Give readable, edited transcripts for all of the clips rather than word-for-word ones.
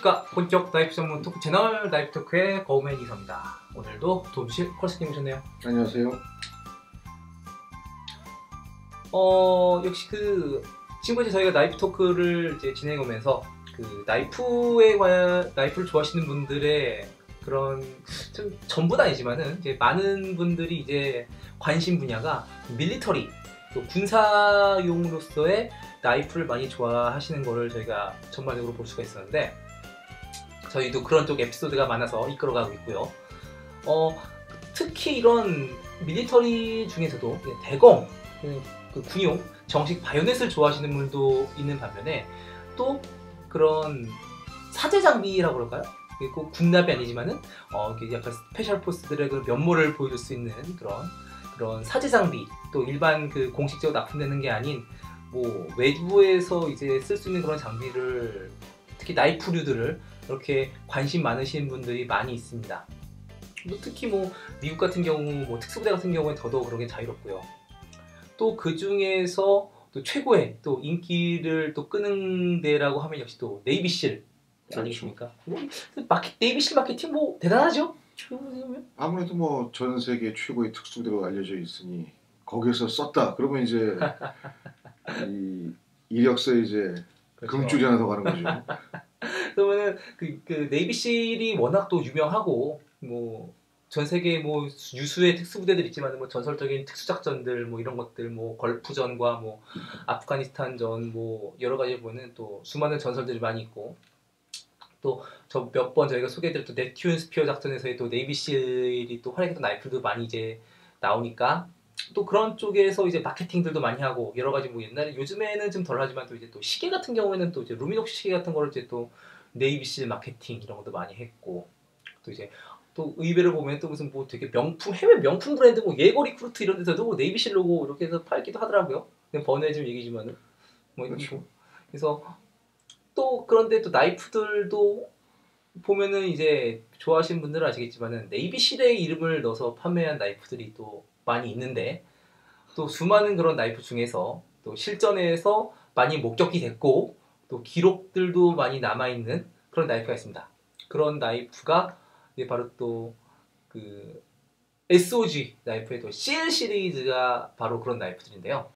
안녕하십니까. 본격 나이프 전문 토크 채널 나이프 토크의 거우맨 이서입니다. 오늘도 도움주실 콜스님 오셨네요. 안녕하세요. 역시 지금까지 저희가 나이프 토크를 이제 진행하면서 나이프를 좋아하시는 분들의 그런 좀 전부는 아니지만은 이제 많은 분들이 이제 관심 분야가 밀리터리 또 군사용으로서의 나이프를 많이 좋아하시는 거를 저희가 전반적으로 볼 수가 있었는데 저희도 그런 쪽 에피소드가 많아서 이끌어가고 있고요. 특히 이런 밀리터리 중에서도 대검, 군용, 정식 바이오넷을 좋아하시는 분도 있는 반면에 또 그런 사제 장비라고 그럴까요? 꼭 군납이 아니지만은 약간 스페셜 포스들의 그 면모를 보여줄 수 있는 그런 사제 장비, 또 일반 공식적으로 납품되는 게 아닌 뭐 외부에서 이제 쓸 수 있는 그런 장비를, 특히 나이프류들을 이렇게 관심 많으신 분들이 많이 있습니다. 특히 미국 같은 경우 특수부대 같은 경우는 더더욱 그런 게 자유롭고요. 또 그 중에서 또 최고의 또 인기를 또 끄는 데라고 하면 역시 또 네이비실 아니겠습니까? 네이비실 마케팅 대단하죠? 아무래도 전 세계 최고의 특수부대로 알려져 있으니 거기서 썼다. 그러면 이제 이 이력서에 이제 그렇죠. 금줄이 하나 더 가는 거죠. 그러면은 네이비실이 워낙 또 유명하고 전 세계 유수의 특수부대들 있지만 전설적인 특수작전들 이런 것들 걸프전과 아프가니스탄전 여러 가지 보면 또 수많은 전설들이 많이 있고, 또 저 몇 번 저희가 소개해드렸던 넵튠 스피어 작전에서의 또 네이비실이 또 활약했던 나이프도 많이 이제 나오니까 또 그런 쪽에서 이제 마케팅들도 많이 하고 여러 가지 옛날에 요즘에는 좀 덜하지만 또 이제 또 시계 같은 경우에는 또 이제 루미녹스 시계 같은 거를 이제 또 네이비실 마케팅 이런 것도 많이 했고, 또 이제 또 의외로 보면 또 무슨 되게 해외 명품 브랜드 예거 리크루트 이런 데서도 네이비실 로고 이렇게 해서 팔기도 하더라고요. 그냥 번외적 얘기지만은 그렇죠. 그래서 또 그런데 또 나이프들도 보면은 이제 좋아하시는 분들은 아시겠지만은 네이비실의 이름을 넣어서 판매한 나이프들이 또 많이 있는데, 또 수많은 그런 나이프 중에서 또 실전에서 많이 목격이 됐고 또 기록들도 많이 남아있는 그런 나이프가 있습니다. 그런 나이프가 바로 또 SOG 나이프의 또 CL 시리즈가 바로 그런 나이프들인데요.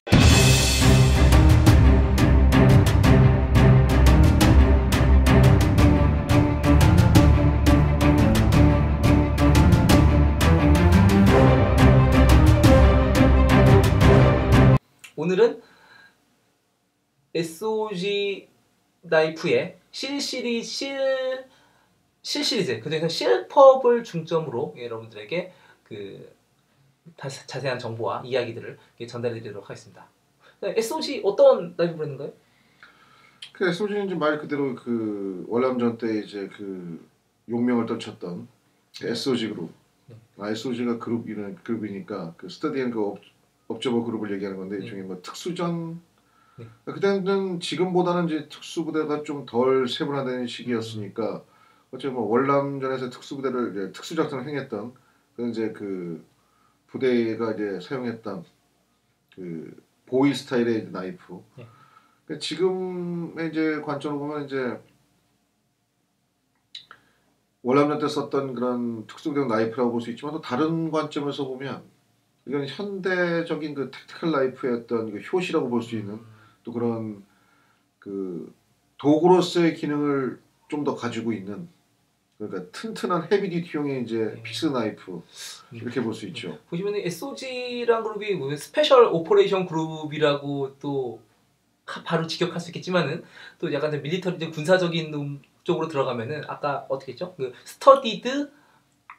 오늘은 SOG 나이프의 CL 시리즈, 그중에서 실펍을 중점으로 여러분들에게 자세한 정보와 이야기들을 전달해 드리도록 하겠습니다. SOG 어떤 나이프 브랜드인가요? SOG는 이제 말 그대로 월남전 때 이제 용명을 떨쳤던 SOG 그룹. SOG가 그룹이니까 스터디 앤 업저버 그룹을 얘기하는 건데, 이 중에 특수전, 그때는 지금보다는 이제 특수부대가 좀 덜 세분화된 시기였으니까 어쨌든 월남전에서 특수작전을 행했던 이제 부대가 이제 사용했던 보이 스타일의 나이프. 지금의 이제 관점으로 보면 이제 월남전 때 썼던 그런 특수부대 나이프라고 볼 수 있지만, 또 다른 관점에서 보면 이건 현대적인 택티컬 나이프의 어떤 효시라고 볼 수 있는 또 그런 도구로서의 기능을 좀 더 가지고 있는, 그러니까 튼튼한 헤비듀티용의 이제 피스 나이프, 이렇게 볼 수 있죠. 보시면 SOG라는 그룹이 스페셜 오퍼레이션 그룹이라고 또 바로 직역할 수 있겠지만은, 또 약간 밀리터리 군사적인 쪽으로 들어가면은 아까 어떻게 했죠? 스터디드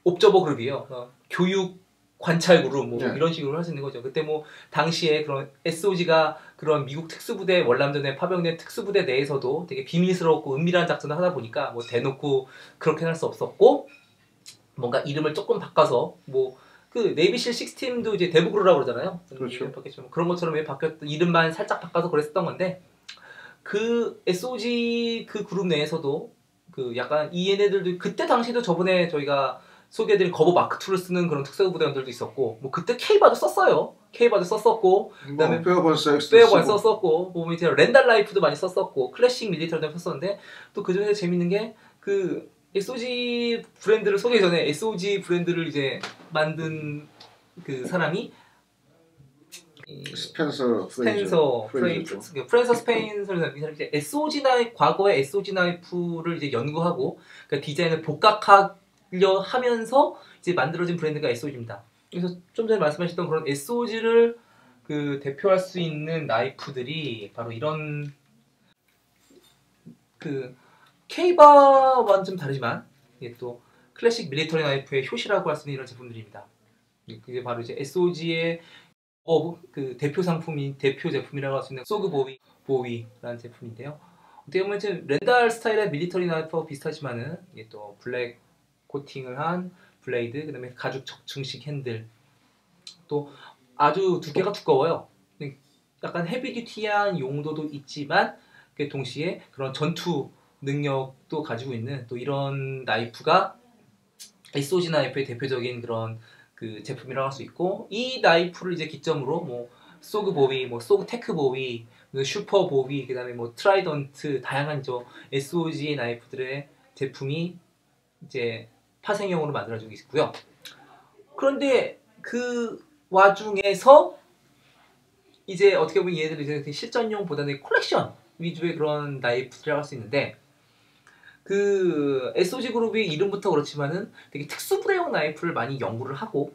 옵저버 그룹이에요. 교육 관찰 그룹 이런 식으로 할 수 있는 거죠. 그때 당시에 그런 SOG가 그런 미국 특수부대 월남전에 파병된 특수부대 내에서도 되게 비밀스럽고 은밀한 작전을 하다 보니까 대놓고 그렇게 할 수 없었고, 뭔가 이름을 조금 바꿔서 네이비실 16도 이제 데브그루라고 그러잖아요. 그렇죠. 그런 것처럼 이름만 살짝 바꿔서 그랬었던 건데, SOG 그룹 내에서도 약간 얘네들도 그때 당시에도 저번에 저희가 소개해드린 거보 마크2를 쓰는 그런 특수부대원들도 있었고, 그때 K바도 썼어요. K바도 썼었고, 그다음에 페어번스 썼었고, 이제 렌달 라이프도 많이 썼었고, 클래식 밀리터리도 썼었는데, 또 그 중에서 재밌는 게 그 SOG 브랜드를 소개 전에 SOG 브랜드를 이제 만든 그 사람이 스펜서 프레이저죠. 프랜서 스펜서는 이 사람이 이제 SOG 나이프 과거의 SOG 나이프를 이제 연구하고 그러니까 디자인을 복각하려 하면서 이제 만들어진 브랜드가 SOG입니다. 그래서 좀 전에 말씀하셨던 그런 SOG를 그 대표할 수 있는 나이프들이 바로 이런 그 K바와는 좀 다르지만 이게 또 클래식 밀리터리 나이프의 효시라고 할 수 있는 이런 제품들입니다. 그게 바로 이제 SOG의 그 대표 상품인 대표 제품이라고 할 수 있는 소그 보위라는 제품인데요. 어떻게 보면 지금 렌달 스타일의 밀리터리 나이프와 비슷하지만은 이게 또 블랙 코팅을 한 블레이드, 그다음에 가죽 적층식 핸들, 또 아주 두께가 두꺼워요. 약간 헤비듀티한 용도도 있지만 그 동시에 그런 전투 능력도 가지고 있는 또 이런 나이프가 SOG 나이프의 대표적인 그런 그 제품이라고 할 수 있고, 이 나이프를 이제 기점으로 뭐 소그 보위, 뭐 소그 테크 보위, 슈퍼 보위, 그다음에 뭐 트라이던트 다양한 SOG 나이프들의 제품이 이제 파생형으로 만들어지고 있고요. 그런데 그 와중에서 이제 어떻게 보면 얘들이 이제 실전용보다는 콜렉션 위주의 그런 나이프들이라고 할 수 있는데, 그 SOG 그룹이 이름부터 그렇지만은 되게 특수 브레용 나이프를 많이 연구를 하고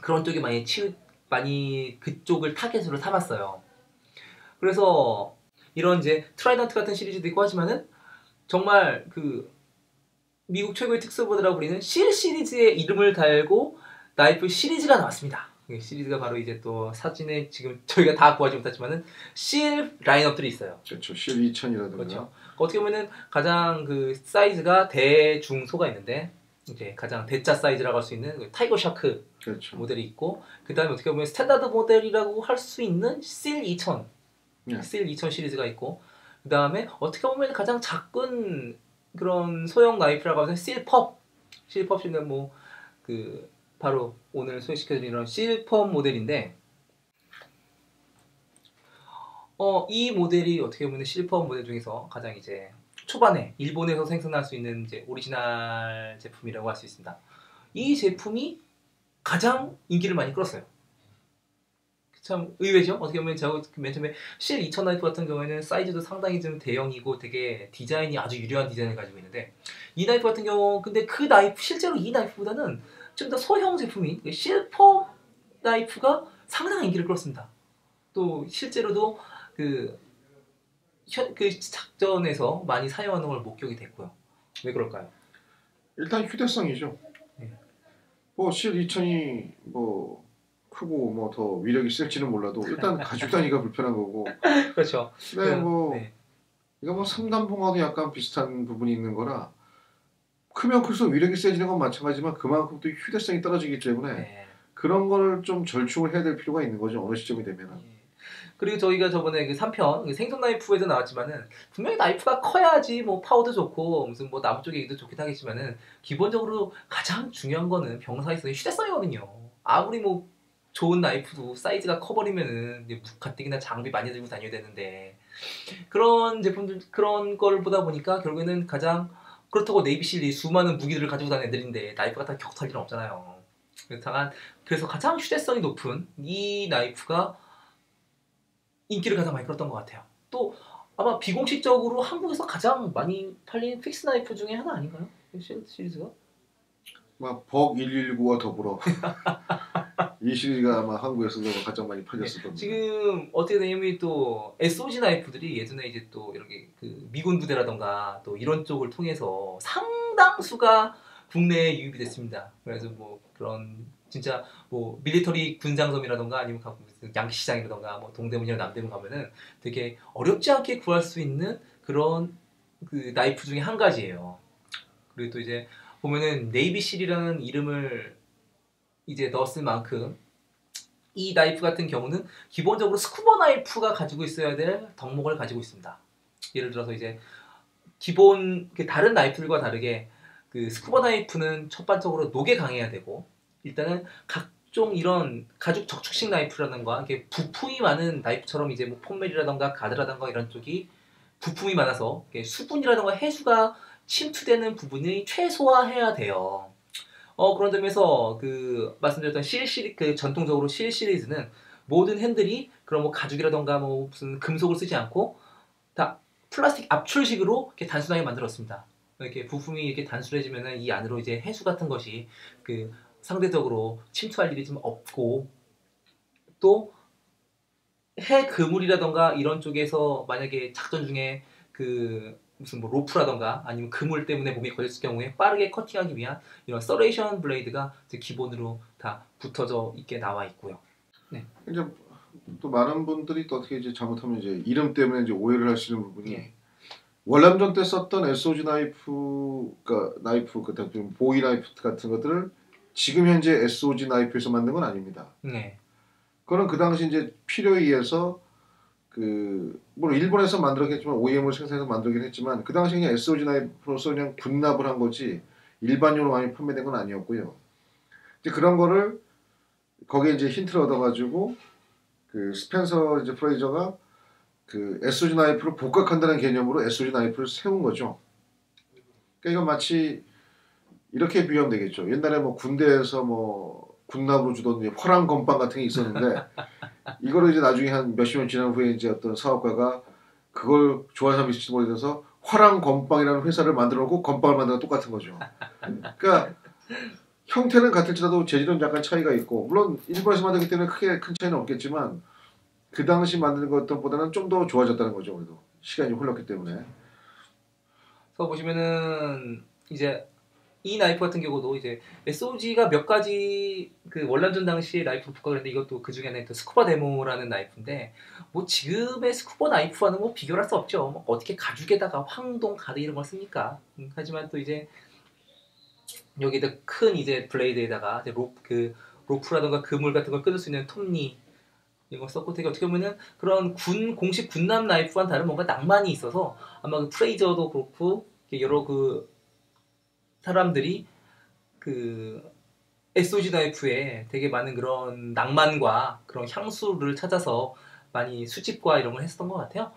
그런 쪽에 많이 그쪽을 타겟으로 삼았어요. 그래서 이런 이제 트라이던트 같은 시리즈도 있고 하지만은 정말 그 미국 최고의 특수부대라고 불리는 실 시리즈의 이름을 달고 나이프 시리즈가 나왔습니다. 이 시리즈가 바로 이제 또 사진에 지금 저희가 다 구하지 못했지만은 실 라인업들이 있어요. 그렇죠. 실 2000이라든가. 그렇죠. 어떻게 보면은 가장 그 사이즈가 대중소가 있는데 이제 가장 대자 사이즈라고 할 수 있는 타이거 샤크 그렇죠. 모델이 있고, 그 다음에 어떻게 보면 스탠다드 모델이라고 할 수 있는 실 2000, 실 2000 시리즈가 있고, 그 다음에 어떻게 보면 가장 작은 그런 소형 나이프라고 하면 실펍 실펍은 뭐 그 바로 오늘 소개시켜드린 이런 실펍 모델인데, 이 모델이 어떻게 보면 실퍼 모델 중에서 가장 이제 초반에 일본에서 생산할 수 있는 이제 오리지널 제품이라고 할 수 있습니다. 이 제품이 가장 인기를 많이 끌었어요. 참 의외죠? 어떻게 보면 제가 맨 처음에 실 2000 나이프 같은 경우에는 사이즈도 상당히 좀 대형이고 되게 디자인이 아주 유려한 디자인을 가지고 있는데, 이 나이프 같은 경우 근데 그 나이프 실제로 이 나이프보다는 좀 더 소형 제품인 실퍼 나이프가 상당한 인기를 끌었습니다. 또 실제로도 그 작전에서 많이 사용하는 걸 목격이 됐고요. 왜 그럴까요? 일단 휴대성이죠. 네. 뭐 실 2000이 뭐 크고 뭐 더 위력이 셀지는 몰라도 일단 가죽 단위가 불편한 거고. 그렇죠. 근데 뭐 이거 뭐 3단봉하고 약간 비슷한 부분이 있는 거라 크면 클수록 위력이 세지는 건 마찬가지지만 그만큼 또 휴대성이 떨어지기 때문에 그런 걸 좀 절충을 해야 될 필요가 있는 거죠. 어느 시점이 되면은. 그리고 저희가 저번에 그 3편 생선 나이프에도 나왔지만은 분명히 나이프가 커야지 뭐 파워도 좋고 무슨 뭐 나무 쪽 얘기도 좋긴 하겠지만은 기본적으로 가장 중요한 거는 병사에서의 휴대성이거든요. 아무리 뭐 좋은 나이프도 사이즈가 커버리면은 가뜩이나 장비 많이 들고 다녀야 되는데, 그런 제품들 그런 걸 보다 보니까 결국에는 가장 그렇다고 네이비실이 수많은 무기들을 가지고 다니는 애들인데 나이프가 다 격투할 일은 없잖아요. 그래서 가장 휴대성이 높은 이 나이프가 인기를 가장 많이 끌었던 것 같아요. 또 아마 비공식적으로 한국에서 가장 많이 팔린 픽스 나이프 중에 하나 아닌가요? 시리즈가? 막 벅 119와 더불어 이 시리즈가 아마 한국에서도 가장 많이 팔렸을 겁니다. 지금 어떻게 되냐면 또 SOG 나이프들이 예전에 이제 또 이렇게 그 미군 부대라던가 또 이런 쪽을 통해서 상당수가 국내에 유입이 됐습니다. 그래서 뭐 그런 진짜 뭐 밀리터리 군장점이라던가 아니면 양시장이라던가 뭐 동대문이나 남대문 가면은 되게 어렵지 않게 구할 수 있는 그런 그 나이프 중에 한 가지예요. 그리고 또 이제 보면은 네이비실이라는 이름을 이제 넣었을 만큼 이 나이프 같은 경우는 기본적으로 스쿠버 나이프가 가지고 있어야 될 덕목을 가지고 있습니다. 예를 들어서 이제 기본 다른 나이프들과 다르게 그 스쿠버 나이프는 첫번적으로 녹에 강해야 되고, 일단은 각종 이런 가죽 적축식 나이프라든가 이렇게 부품이 많은 나이프처럼 이제 뭐 폼멜이라든가 가드라든가 이런 쪽이 부품이 많아서 수분이라든가 해수가 침투되는 부분이 최소화해야 돼요. 그런 점에서 그 말씀드렸던 그 전통적으로 실 시리즈는 모든 핸들이 그런 뭐 가죽이라던가 뭐 무슨 금속을 쓰지 않고 다 플라스틱 압출식으로 이렇게 단순하게 만들었습니다. 이렇게 부품이 이렇게 단순해지면은 이 안으로 이제 해수 같은 것이 그 상대적으로 침투할 일이 좀 없고, 또 해 그물이라던가 이런 쪽에서 만약에 작전 중에 그 무슨 뭐 로프라던가 아니면 그물 때문에 몸에 걸렸을 경우에 빠르게 커팅하기 위한 이런 서레이션 블레이드가 이제 기본으로 다 붙어져 있게 나와 있고요. 네. 이제 또 많은 분들이 또 어떻게 이제 잘못하면 이제 이름 때문에 이제 오해를 하시는 부분이 네. 월남전 때 썼던 SOG 나이프, 그러니까 나이프, 그다음 보이 나이프 같은 것들을 지금 현재 SOG 나이프에서 만든 건 아닙니다. 네. 그거는 그 당시 이제 필요에 의해서 그 물론 일본에서 만들었겠지만 OEM을 생산해서 만들긴 했지만 그 당시 그냥 SOG 나이프로서 그냥 군납을 한 거지 일반용으로 많이 판매된 건 아니었고요. 이제 그런 거를 거기에 이제 힌트를 얻어가지고 그 스펜서 이제 프레이저가 그 SOG 나이프를 복각한다는 개념으로 SOG 나이프를 세운 거죠. 그러니까 이건 마치 이렇게 비유하면 되겠죠. 옛날에 뭐 군대에서 뭐 군납으로 주던 화랑 건빵 같은 게 있었는데 이거를 이제 나중에 한 몇십 년 지난 후에 이제 어떤 사업가가 그걸 좋아하는 사람이 있을지 모르겠어서 화랑 건빵이라는 회사를 만들어 놓고 건빵을 만드는 건 똑같은 거죠. 그러니까 형태는 같을지라도 재질은 약간 차이가 있고 물론 일본에서 만들기 때문에 크게 큰 차이는 없겠지만 그 당시 만드는 것보다는 좀 더 좋아졌다는 거죠. 그래도 시간이 흘렀기 때문에. 그래서 보시면은 이제 이 나이프 같은 경우도 이제 SOG가 몇 가지 그 월남전 당시에 나이프를 복각을 했는데 이것도 그 중에 하나인 스쿠버 데모라는 나이프인데 뭐 지금의 스쿠버 나이프와는 뭐 비교를 할 수 없죠. 뭐 어떻게 가죽에다가 황동 가드 이런 걸 씁니까? 하지만 또 이제 여기다 큰 이제 블레이드에다가 이제 로프라던가 그물 같은 걸 끊을 수 있는 톱니 이거 썼고 되게 어떻게 보면은 그런 공식 군남 나이프와는 다른 뭔가 낭만이 있어서 아마 그 프레이저도 그렇고 여러 그 사람들이 그 SOG 나이프에 되게 많은 그런 낭만과 그런 향수를 찾아서 많이 수집과 이런 걸 했었던 것 같아요.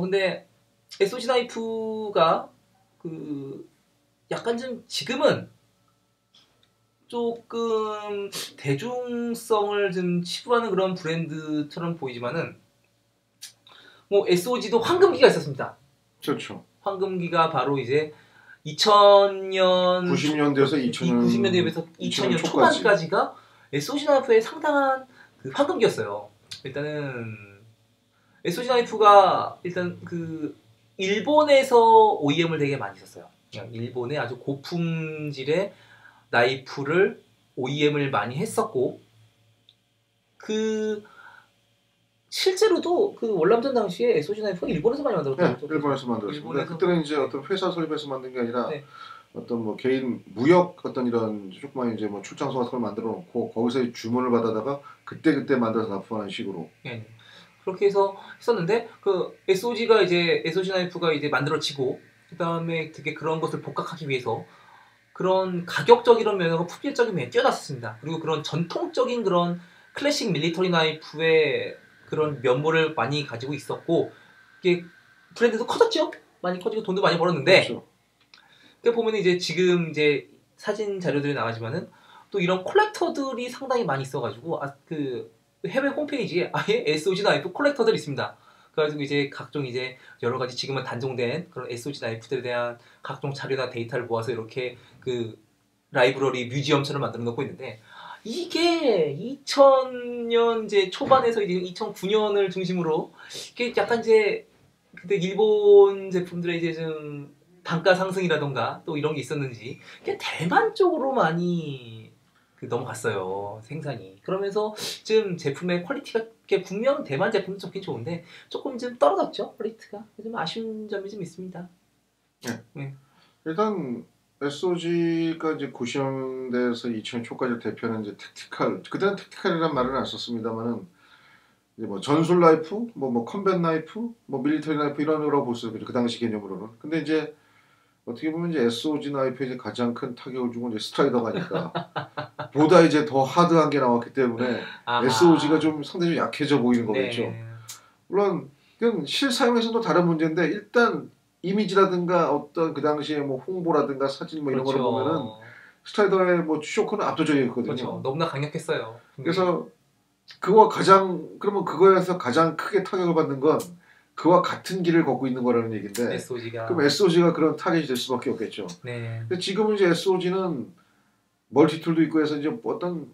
근데 SOG 나이프가 그 약간 좀 지금은 조금 대중성을 좀 치부하는 그런 브랜드처럼 보이지만은 뭐 SOG도 황금기가 있었습니다. 그렇죠. 황금기가 바로 이제 2000년 90년대에서 90년대에서 2000년 초반까지가 SOG 나이프의 상당한 그 황금기였어요. 일단은 SOG 나이프가 일단 그 일본에서 OEM을 되게 많이 썼어요. 일본의 아주 고품질의 나이프를 OEM을 많이 했었고 그 실제로도 그 월남전 당시에 SOG 나이프가 일본에서 많이 만들었다고. 네, 일본에서 만들었습니다. 그때는 이제 어떤 회사 설립해서 만든 게 아니라 네. 어떤 뭐 개인 무역 어떤 이런 조그만 이제 뭐 출장소 같은 걸 만들어 놓고 거기서 주문을 받아다가 그때 만들어서 납품하는 식으로. 네. 그렇게 해서 했었는데 그 SOG가 이제 SOG 나이프가 이제 만들어지고 그다음에 되게 그런 것을 복각하기 위해서 그런 가격적인 면하고 품질적인 면에 뛰어났었습니다. 그리고 그런 전통적인 그런 클래식 밀리터리 나이프의 그런 면모를 많이 가지고 있었고 이게 브랜드도 커졌죠. 많이 커지고 돈도 많이 벌었는데 그렇죠. 그 보면 이제 지금 이제 사진 자료들이 나가지만은 또 이런 콜렉터들이 상당히 많이 있어가지고 그 해외 홈페이지에 아예 SOG 나이프 콜렉터들이 있습니다. 그래가지고 이제 각종 이제 여러 가지 지금은 단종된 그런 SOG 나이프들에 대한 각종 자료나 데이터를 모아서 이렇게 그 라이브러리 뮤지엄처럼 만들어 놓고 있는데 이게 2000년 이제 초반에서 이제 2009년을 중심으로 이게 약간 이제 그때 일본 제품들의 이제 좀 단가 상승이라던가 또 이런 게 있었는지 대만 쪽으로 많이 넘어갔어요 생산이. 그러면서 지금 제품의 퀄리티가 분명 대만 제품도 좋긴 좋은데 조금 좀 떨어졌죠 퀄리티가. 좀 아쉬운 점이 좀 있습니다. 네. 일단 SOG가 이제 90년대에서 2000년 초까지 대표하는 이제 택티칼, 그때는 택티칼이라는 말은 안 썼습니다만은 이제 뭐 전술 나이프, 뭐 컴뱃 나이프, 뭐 밀리터리 나이프 이런 거라고 볼 수 있죠. 그 당시 개념으로는. 근데 이제 어떻게 보면 이제 SOG 나이프의 이제 가장 큰 타격을 준 건 이제 스트라이더가니까 보다 이제 더 하드한 게 나왔기 때문에 SOG가 좀 상당히 약해져 보이는 거겠죠. 네. 물론 이건 실사용에서도 다른 문제인데 일단 이미지라든가 어떤 그 당시에 뭐 홍보라든가 사진 뭐 이런 거를 보면은 스트라이더의 뭐 쇼크는 압도적이었거든요. 그렇죠. 너무나 강력했어요. 그래서 그러면 그거에서 가장 크게 타격을 받는 건 그와 같은 길을 걷고 있는 거라는 얘기인데 SOG가. 그럼 SOG가 그런 타겟이 될 수밖에 없겠죠. 네. 근데 지금은 이제 SOG는 멀티툴도 있고 해서 이제 어떤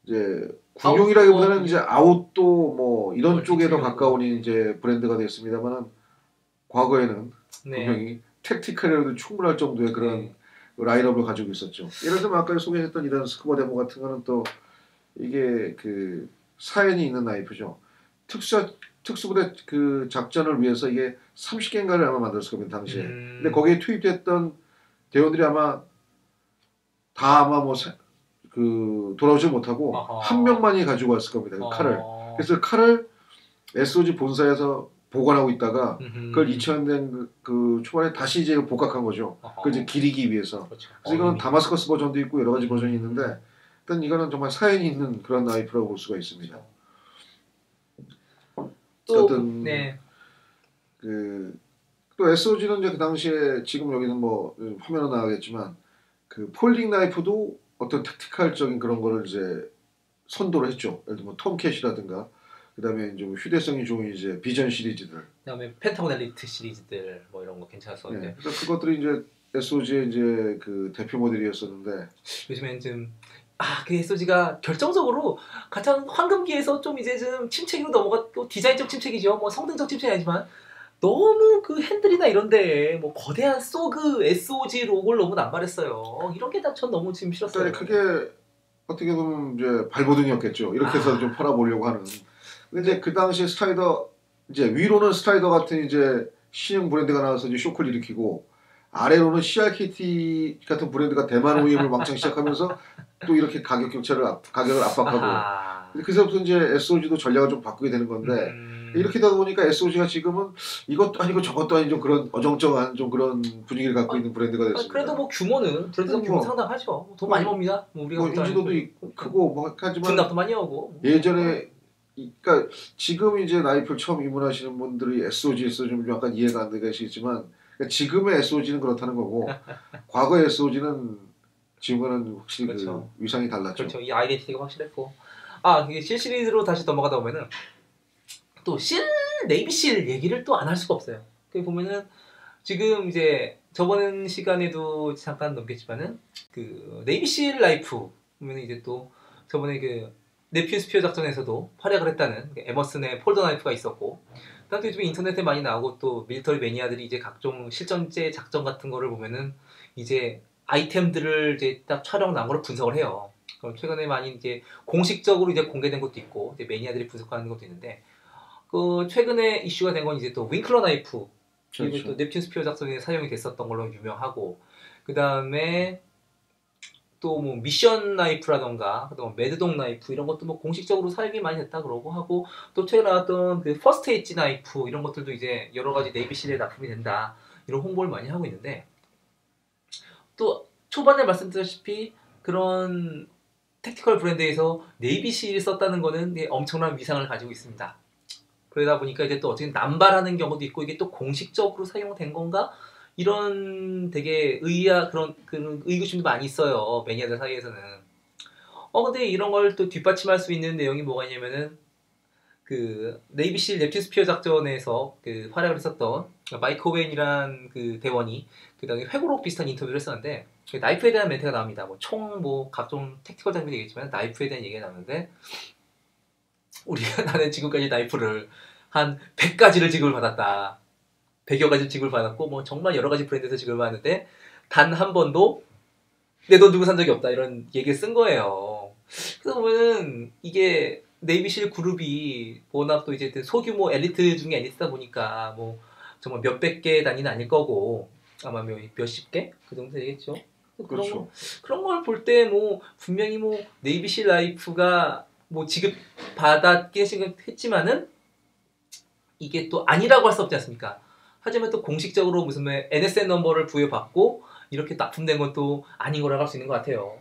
이제 군용이라기보다는 이제 아웃도 뭐 이런 쪽에 더 가까운 이제 브랜드가 됐습니다만은 과거에는 분명히 택티컬에도 충분할 정도의 그런 라인업을 가지고 있었죠. 예를 들면 아까 소개했던 이런 스쿠버 데모 같은 거는 또 이게 그 사연이 있는 나이프죠. 특수부대 그 작전을 위해서 이게 30개인가를 아마 만들었을 겁니다 당시에. 근데 거기에 투입됐던 대원들이 아마 다 아마 뭐 그 돌아오지 못하고 한 명만이 가지고 왔을 겁니다. 그 칼을. 그래서 칼을 SOG 본사에서 보관하고 있다가 그걸 2000년 그 초반에 다시 이제 복각한 거죠. 그걸 이제 기리기 위해서. 그렇죠. 그래서 이거는 다마스커스 버전도 있고 여러 가지 버전이 있는데 일단 이거는 정말 사연이 있는 그런 나이프라고 볼 수가 있습니다. 또 어떤 또 SOG는 이제 그 당시에 지금 여기는 뭐 화면에 나가겠지만 그 폴딩 나이프도 어떤 택티컬적인 그런 거를 이제 선도를 했죠. 예를 들면 톰캣이라든가 그다음에 이제 휴대성이 좋은 이제 비전 시리즈들. 그다음에 펜타곤 엘리트 시리즈들 뭐 이런 거 괜찮았었는데. 네, 그래서 그것들이 이제 SOG의 이제 그 대표 모델이었었는데 요즘엔 좀 그 SOG가 결정적으로 가장 황금기에서 좀 이제 좀 침체기로 넘어갔고 디자인적 침체기죠. 뭐 성능적 침체는 아니지만 너무 그 핸들이나 이런데 뭐 거대한 소그 SOG 로고를 너무 남발했어요. 이런 게 다 전 너무 지금 싫었어요. 그게 어떻게 보면 이제 발버둥이었겠죠. 이렇게 해서 좀 팔아보려고 하는. 근데 이제 그 당시 스트라이더 이제 위로는 스트라이더 같은 이제 신형 브랜드가 나와서 이제 쇼크를 일으키고 아래로는 CRKT 같은 브랜드가 대만 OEM을 왕창 시작하면서 또 이렇게 가격을 압박하고 그래서부터 이제 SOG도 전략을 좀 바꾸게 되는 건데 이렇게 되다 보니까 SOG가 지금은 이것도 아니고 저것도 아닌 좀 그런 어정쩡한 좀 그런 분위기를 갖고 있는 브랜드가 됐습니다. 그래도 뭐 규모는 규모 상당하죠. 돈 많이 법니다. 뭐 우리가 인지도도 크고 뭐 하지만 분납도 많이 하고 예전에 그러니까 지금 이제 나이프를 처음 입문하시는 분들이 SOG에서 좀 약간 이해가 안 되시겠지만 그러니까 지금의 SOG는 그렇다는 거고 과거의 SOG는 지금과는 확실히 그렇죠. 그 위상이 달랐죠. 그렇죠. 이 아이덴티티가 확실했고 이게 실 시리즈로 다시 넘어가다 보면은 또 네이비실 얘기를 또 안 할 수가 없어요. 그 보면은 지금 이제 저번 시간에도 잠깐 넘겼지만은 그 네이비실 라이프 보면은 이제 또 저번에 그 네피우 스피어 작전에서도 활약을 했다는 에머슨의 폴더 나이프가 있었고 그다음에 요즘 인터넷에 많이 나오고 또 밀리터리 매니아들이 이제 각종 실전제 작전 같은 거를 보면은 이제 아이템들을 이제 딱 촬영 나온 거를 분석을 해요. 그럼 최근에 많이 이제 공식적으로 이제 공개된 것도 있고 이제 매니아들이 분석하는 것도 있는데 그 최근에 이슈가 된 건 이제 또 윙클러 나이프 그리고 또 넵튠 스피어 작전에 사용이 됐었던 걸로 유명하고 그 다음에 또 뭐 미션 나이프라던가 또 매드독 나이프 이런 것도 뭐 공식적으로 사용이 많이 됐다 그러고 하고 또 최근에 나왔던 그 퍼스트 엣지 나이프 이런 것들도 이제 여러 가지 네이비실에 납품이 된다 이런 홍보를 많이 하고 있는데 또 초반에 말씀드렸다시피 그런 택티컬 브랜드에서 네이비실을 썼다는 거는 엄청난 위상을 가지고 있습니다. 그러다 보니까 이제 또 어떻게 남발하는 경우도 있고 이게 또 공식적으로 사용된 건가? 이런 되게 그런 의구심도 많이 있어요. 매니아들 사이에서는. 근데 이런 걸 또 뒷받침할 수 있는 내용이 뭐가 있냐면은 그 네이비실 넵튠 스피어 작전에서 그 활약을 했었던 마이크 오웬이란 그 대원이 그 다음에 회고록 비슷한 인터뷰를 했었는데 나이프에 대한 멘트가 나옵니다. 뭐 총 뭐 각종 택티컬 장비도 얘기했지만 나이프에 대한 얘기가 나오는데 나는 지금까지 나이프를 한 100가지를 지급을 받았다. 100여 가지 지급을 받았고 뭐 정말 여러 가지 브랜드에서 지급을 받았는데 단 한 번도 내 돈 들고 산 적이 없다 이런 얘기를 쓴 거예요. 그래서 보면은 이게 네이비실 그룹이 워낙 또 이제 소규모 엘리트 중에 엘리트다 보니까 뭐 정말 몇백 개 단위는 아닐 거고 아마 몇십 개? 그 정도 되겠죠. 그렇죠. 그런 걸 볼 때 뭐 분명히 뭐 네이비실 라이프가 뭐 지급 받았긴 했지만은 이게 또 아니라고 할 수 없지 않습니까? 하지만 또 공식적으로 무슨 NSN 넘버를 부여받고 이렇게 납품된 것도 아닌 거라고 할 수 있는 것 같아요.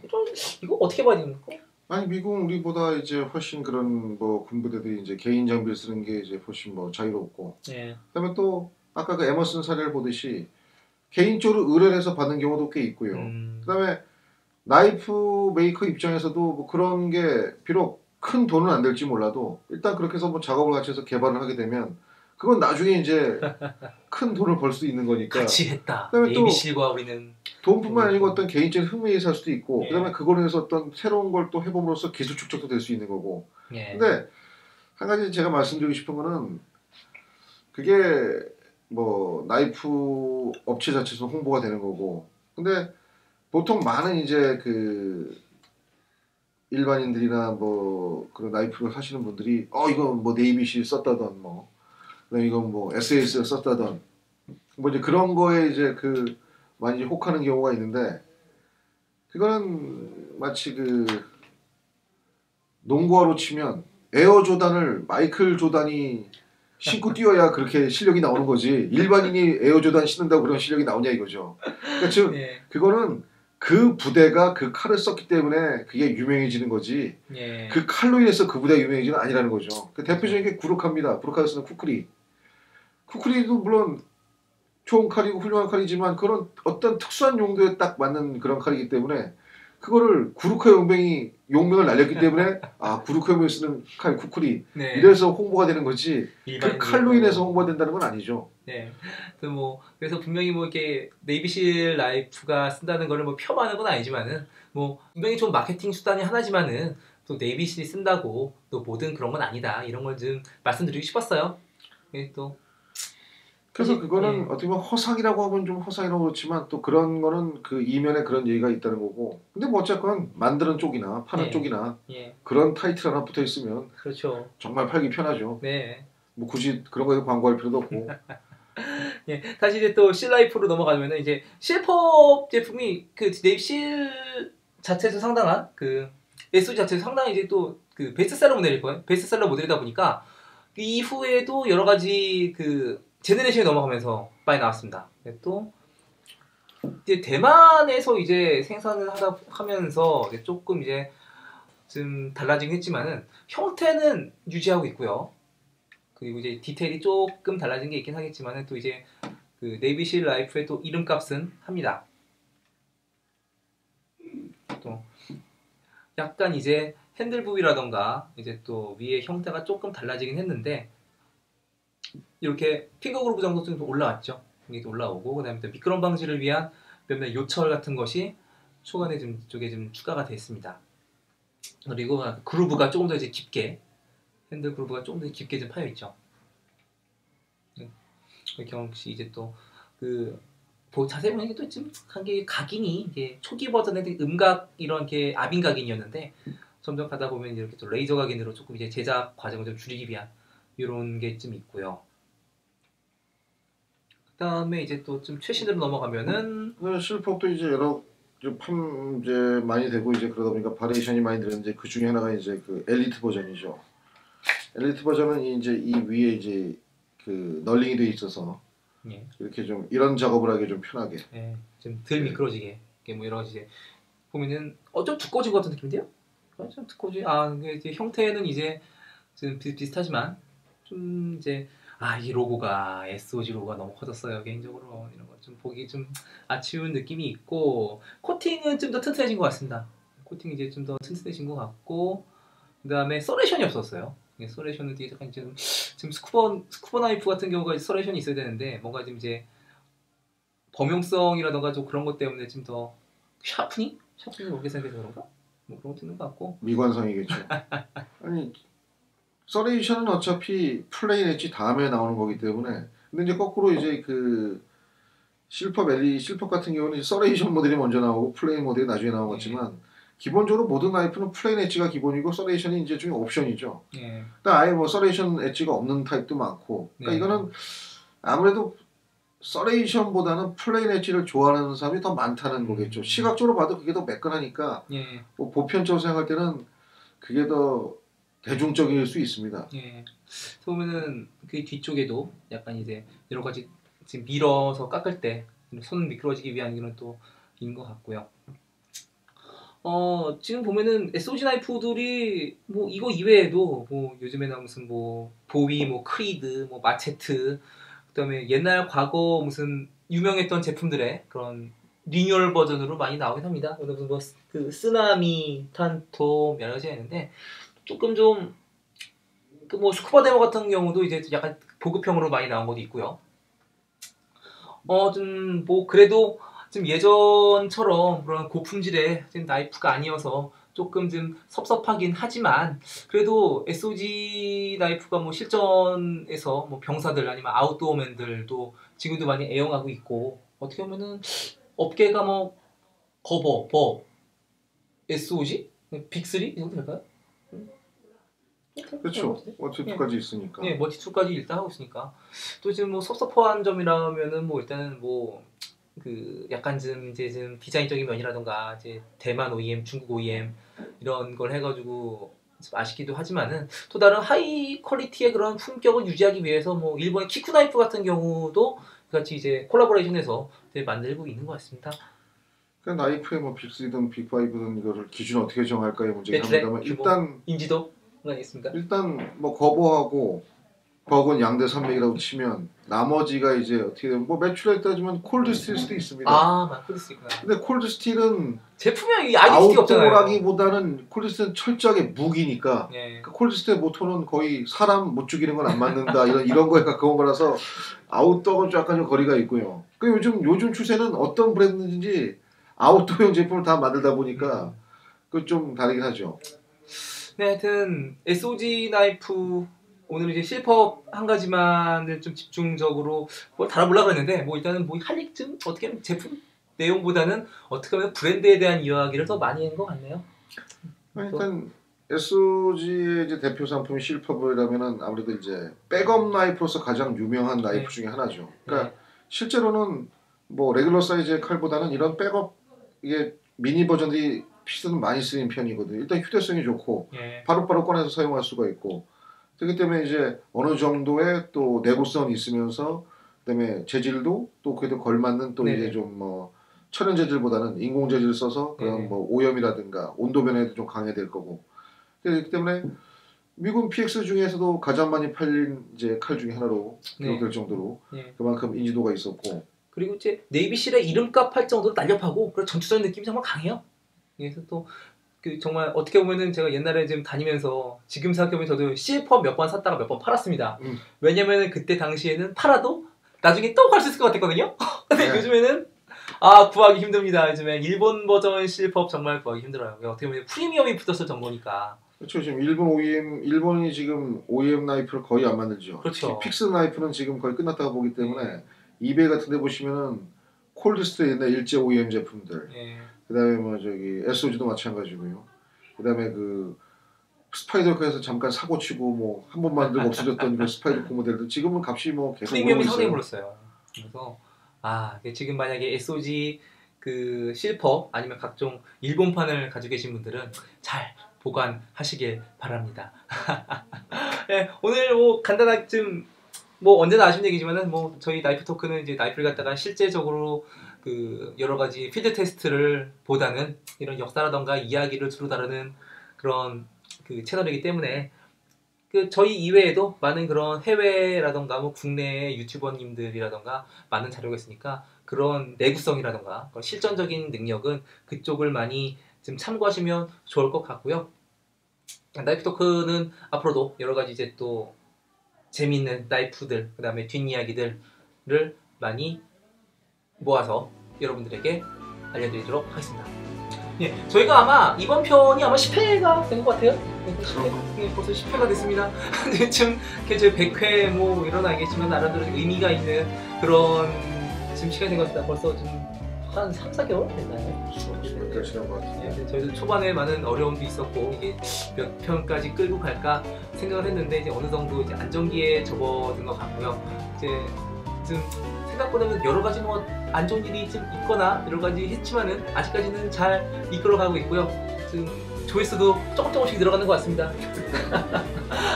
이거 어떻게 봐야 됩니까? 아니 미국은 우리보다 이제 훨씬 그런 뭐 군부대들이 이제 개인 장비를 쓰는 게 이제 훨씬 뭐 자유롭고. 그다음에 또 아까 그 에머슨 사례를 보듯이 개인적으로 의뢰를 해서 받는 경우도 꽤 있고요. 그다음에 나이프 메이커 입장에서도 뭐 그런 게 비록 큰 돈은 안 될지 몰라도 일단 그렇게 해서 뭐 작업을 같이 해서 개발을 하게 되면 그건 나중에 이제 큰 돈을 벌 수 있는 거니까. 같이 했다. 그다음에 또 ABC과 우리는 돈뿐만 아니고 어떤 개인적인 흥미에 살 수도 있고 예. 그다음에 그걸로 해서 어떤 새로운 걸 또 해봄으로써 기술 축적도 될 수 있는 거고. 예. 근데 한 가지 제가 말씀드리고 싶은 거는 그게 뭐 나이프 업체 자체에서 홍보가 되는 거고. 근데 보통 많은 이제 그 일반인들이나 뭐 그런 나이프를 하시는 분들이 이거 뭐 네이비실 썼다던 뭐 그다음에 이건 뭐 SAS를 썼다던 뭐 이제 그런 거에 이제 그 많이 혹하는 경우가 있는데 그거는 마치 그 농구화로 치면 에어 조단을 마이클 조단이 신고 뛰어야 그렇게 실력이 나오는 거지 일반인이 에어 조단 신는다고 그런 실력이 나오냐 이거죠. 그러니까 즉 예. 그거는 그 부대가 그 칼을 썼기 때문에 그게 유명해지는 거지 예. 그 칼로 인해서 그 부대가 유명해지는 아니라는 거죠. 그 대표적인 게 구루카입니다. 구루카에서 쓰는 쿠크리. 쿠크리도 물론 좋은 칼이고 훌륭한 칼이지만 그런 어떤 특수한 용도에 딱 맞는 그런 칼이기 때문에 그거를 구루카 용병을 날렸기 때문에 구루카 용병이 쓰는 칼 쿠크리 네. 이래서 홍보가 되는 거지 그 칼로 인해서 홍보가 된다는 건 아니죠. 네. 그래서 분명히 뭐 이렇게 네이비실 라이프가 쓴다는 거를 뭐 폄하하는 건 아니지만은 뭐 분명히 좀 마케팅 수단이 하나지만은 또 네이비실이 쓴다고 또 모든 그런 건 아니다 이런 걸 좀 말씀드리고 싶었어요. 또 그래서 사실, 그거는 예. 어떻게 보면 허상이라고 하면 좀 허상이라고 그렇지만 또 그런 거는 그 이면에 그런 얘기가 있다는 거고 근데 뭐 어쨌건 만드는 쪽이나 파는 예. 쪽이나 예. 그런 타이틀 하나 붙어 있으면 그렇죠. 정말 팔기 편하죠. 네. 뭐 굳이 그런 거에 광고할 필요도 없고. 예. 다시 이제 또 실라이프로 넘어가면은 이제 실법 제품이 그 네이실 자체에서 상당한 그 SOG 자체에서 상당히 이제 또 그 베스트셀러 모델일 거예요. 베스트셀러 모델이다 보니까 그 이후에도 여러 가지 그 제네레이션이 넘어가면서 많이 나왔습니다. 또 이제 대만에서 이제 생산을 하면서 이제 조금 이제 좀 달라지긴 했지만은 형태는 유지하고 있고요. 그리고 이제 디테일이 조금 달라진 게 있긴 하겠지만은 또 이제 그 네이비실 라이프의 또 이름값은 합니다. 또 약간 이제 핸들 부위라던가 이제 또 위의 형태가 조금 달라지긴 했는데 이렇게 핑거 그루브 정도 좀 올라왔죠. 이게 올라오고 그다음에 또 미끄럼 방지를 위한 몇몇 요철 같은 것이 초반에 좀 쪽에 좀 추가가 됐습니다. 그리고 그루브가 조금 더 이제 깊게 핸들 그루브가 조금 더 깊게 좀 파여 있죠. 경험시 이제 또 그 자세히 보면 또 좀 한게 각인이 이게 초기 버전에 음각 이런 게 아빈 각인이었는데 점점 가다 보면 이렇게 또 레이저 각인으로 조금 이제 제작 과정을 좀 줄이기 위한 이런 게 좀 있고요. 그다음에 이제 또 좀 최신으로 넘어가면은 실폭도 이제 여러 이제 많이 되고 이제 그러다 보니까 바리에이션이 많이 늘었는데 그 중에 하나가 이제 그 엘리트 버전이죠. 엘리트 버전은 이제 이 위에 이제 그 널링이 돼 있어서 예. 이렇게 좀 이런 작업을 하기 좀 편하게. 예, 좀 덜 미끄러지게. 뭐 여러 가지 이제 보면은 좀 두꺼워진 것 같은 느낌인데요? 좀 두꺼워지. 이제 형태는 이제 좀 비슷하지만 좀 이제 이 로고가 SOG 로고가 너무 커졌어요. 개인적으로 이런 거 좀 보기 좀 아쉬운 느낌이 있고 코팅은 좀 더 튼튼해진 것 같습니다. 코팅 이제 좀 더 튼튼해진 것 같고 그다음에 서레이션이 없었어요. 서레이션은 되게 약간 지금 스쿠버 나이프 같은 경우가 서레이션이 있어야 되는데 뭔가 좀 이제 범용성이라던가 좀 그런 것 때문에 좀 더 샤프닝이 높게 생겨서 그런가? 뭐 그런 것도 있는 것 같고 미관성이겠죠. 아니 서레이션은 어차피 플레인 엣지 다음에 나오는 거기 때문에 근데 이제 거꾸로 이제 그 실법 같은 경우는 서레이션 모델이 먼저 나오고 플레인 모델이 나중에 나오겠지만 기본적으로 모든 나이프는 플레인 엣지가 기본이고 서레이션이 이제 중에 옵션이죠. 그러니까 아예 뭐 서레이션 엣지가 없는 타입도 많고 그러니까 이거는 아무래도 서레이션보다는 플레인 엣지를 좋아하는 사람이 더 많다는 거겠죠. 시각적으로 봐도 그게 더 매끈하니까 뭐 보편적으로 생각할 때는 그게 더 대중적일 수 있습니다. 보면은 그 뒤쪽에도 약간 이제 여러 가지 지금 밀어서 깎을 때 손 미끄러지기 위한 이런 또 있는 것 같고요. 지금 보면은 SOG 나이프들이 뭐 이거 이외에도 뭐 요즘에는 무슨 뭐 보위, 뭐 크리드, 뭐 마체트, 그다음에 옛날 과거 무슨 유명했던 제품들의 그런 리뉴얼 버전으로 많이 나오긴 합니다. 무슨 그 쓰나미, 탄토 여러 가지가 있는데 조금 좀 그 뭐 스쿠버 데모 같은 경우도 이제 약간 보급형으로 많이 나온 것도 있고요. 좀 뭐 그래도 좀 예전처럼 그런 고품질의 나이프가 아니어서 조금 좀 섭섭하긴 하지만 그래도 SOG 나이프가 뭐 실전에서 뭐 병사들 아니면 아웃도어맨들도 지금도 많이 애용하고 있고 어떻게 보면은 업계가 뭐 거버, 버, SOG, 빅3 이 정도 될까요? 그렇죠. 멀티2까지 있으니까. 네, 멀티2까지 일단 하고 있으니까 또 지금 뭐 섭섭한 점이라면은 뭐 일단은 뭐 그 약간 좀 이제 좀 디자인적인 면이라던가 이제 대만 OEM, 중국 OEM 이런 걸 해가지고 좀 아쉽기도 하지만은 또 다른 하이 퀄리티의 그런 품격을 유지하기 위해서 뭐 일본의 키쿠 나이프 같은 경우도 같이 이제 콜라보레이션해서 만들고 있는 것 같습니다. 그 나이프의 뭐 빅3든 빅5든 이거를 기준 어떻게 정할까의 문제가 매출액, 합니다만 규모, 일단 인지도가 있습니다. 일단 뭐 거버하고 버건 양대 산맥이라고 치면 나머지가 이제 어떻게 되면 뭐 매출에 따지면 콜드 스틸 수도 있습니다. 아, 콜드 스틸 있구나. 근데 콜드 스틸은 제품이 아이디티가 없잖아요. 아웃도어라기보다는 콜드 스틸은 철저하게 무기니까 예. 그 콜드 스틸 모토는 거의 사람 못 죽이는 건 안 맞는다 이런 거에 가까운 거라서 아웃도어는 약간 좀 거리가 있고요. 그 요즘 추세는 어떤 브랜드인지 아웃도어용 제품을 다 만들다 보니까 그 좀 다르긴 하죠. 네, 하여튼 SOG 나이프 오늘 이제 실퍼 한 가지만을 좀 집중적으로 뭐 달아보려고 그랬는데 뭐 일단은 뭐 할 얘기쯤 어떻게 하면 제품 내용보다는 어떻게 하면 브랜드에 대한 이야기를 더 많이 한 것 같네요. 일단 SOG의 이제 대표 상품이 실퍼블이라면은 아무래도 이제 백업 나이프로서 가장 유명한 나이프 네. 중에 하나죠. 그러니까 네. 실제로는 뭐 레귤러 사이즈의 칼보다는 이런 백업 이게 미니 버전들이 피스는 많이 쓰이는 편이거든요. 일단 휴대성이 좋고 예. 바로바로 꺼내서 사용할 수가 있고 그렇기 때문에 이제 어느 정도의 또 내구성이 있으면서 그다음에 재질도 또 그래도 걸맞는 또 네네. 이제 좀 뭐 천연 재질보다는 인공 재질 써서 그런 네네. 뭐 오염이라든가 온도 변화에도 좀 강해될 거고 그렇기 때문에 미군 PX 중에서도 가장 많이 팔린 이제 칼 중에 하나로 기록될 정도로 그만큼 인지도가 있었고 그리고 이제 네이비실의 이름값 할 정도로 날렵하고 그리고 전투적인 느낌이 정말 강해요. 그래서 또 그 정말 어떻게 보면은 제가 옛날에 지금 다니면서 지금 생각해보면 저도 CF 몇 번 샀다가 몇 번 팔았습니다. 왜냐면은 그때 당시에는 팔아도 나중에 또 갈 수 있을 것 같았거든요. 근데 요즘에는 구하기 힘듭니다. 요즘에 일본 버전 CF 정말 구하기 힘들어요. 어떻게 보면 프리미엄이 붙었을 정도니까. 그렇죠. 지금 일본이 지금 OEM 나이프를 거의 안 만들죠. 그렇죠. 픽스 나이프는 지금 거의 끝났다고 보기 때문에 이베이 같은 데 보시면은 콜드스트에 있는 일제 OEM 제품들 그다음에 뭐 저기 SOG도 마찬가지고요. 그다음에 그 스파이더커에서 잠깐 사고 치고 뭐 한 번 만들고 없어졌던 그 스파이더커 모델도 지금은 값이 뭐 계속 프리미엄이 오르고 상당히 있어요. 올랐어요. 그래서 지금 만약에 SOG 그 실퍼 아니면 각종 일본판을 가지고 계신 분들은 잘 보관하시길 바랍니다. 네, 오늘 뭐 간단하게 좀 뭐 언제나 아쉬운 얘기지만은 뭐 저희 나이프 토크는 이제 나이프를 갖다가 실제적으로 그 여러 가지 필드 테스트를 보다는 이런 역사라던가 이야기를 주로 다루는 그런 그 채널이기 때문에 그 저희 이외에도 많은 그런 해외라던가 뭐 국내 유튜버님들이라던가 많은 자료가 있으니까 그런 내구성이라던가 그런 실전적인 능력은 그쪽을 많이 좀 참고하시면 좋을 것 같고요. 나이프 토크는 앞으로도 여러 가지 이제 또 재미있는 나이프들 그 다음에 뒷이야기들을 많이 모아서 여러분들에게 알려드리도록 하겠습니다. 예, 저희가 아마 이번 편이 아마 10회가 된 것 같아요. 10회, 벌써 10회가 됐습니다. 지금 저희 100회 뭐 이런 알겠지만 나름대로 의미가 있는 그런 지금 시간이 된 것 같습니다. 벌써 좀 한 3, 4개월 됐나요? 몇 지난 것 같아요. 네, 저희도 초반에 많은 어려움도 있었고 이게 몇 편까지 끌고 갈까 생각을 했는데 이제 어느 정도 이제 안정기에 접어든 것 같고요. 이제 좀 생각보다는 여러 가지 뭐 안 좋은 일이 좀 있거나 여러 가지 했지만은 아직까지는 잘 이끌어가고 있고요. 지금 조회수도 조금씩 늘어가는 것 같습니다.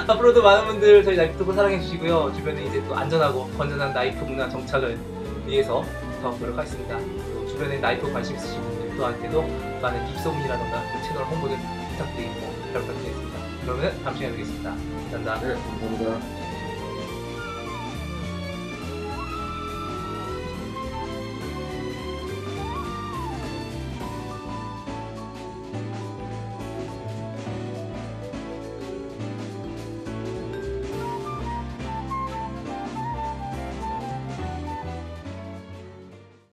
앞으로도 많은 분들 저희 나이프 토크 사랑해 주시고요. 주변에 이제 또 안전하고 건전한 나이프 문화 정착을 위해서 더 노력하겠습니다. 또 주변에 나이프 관심 있으신 분들한테도 많은 입소문이라던가 채널 홍보를 부탁드리고 잘 부탁드리겠습니다. 그러면 다음 시간에 뵙겠습니다. 감사합니다. 네, 감사합니다.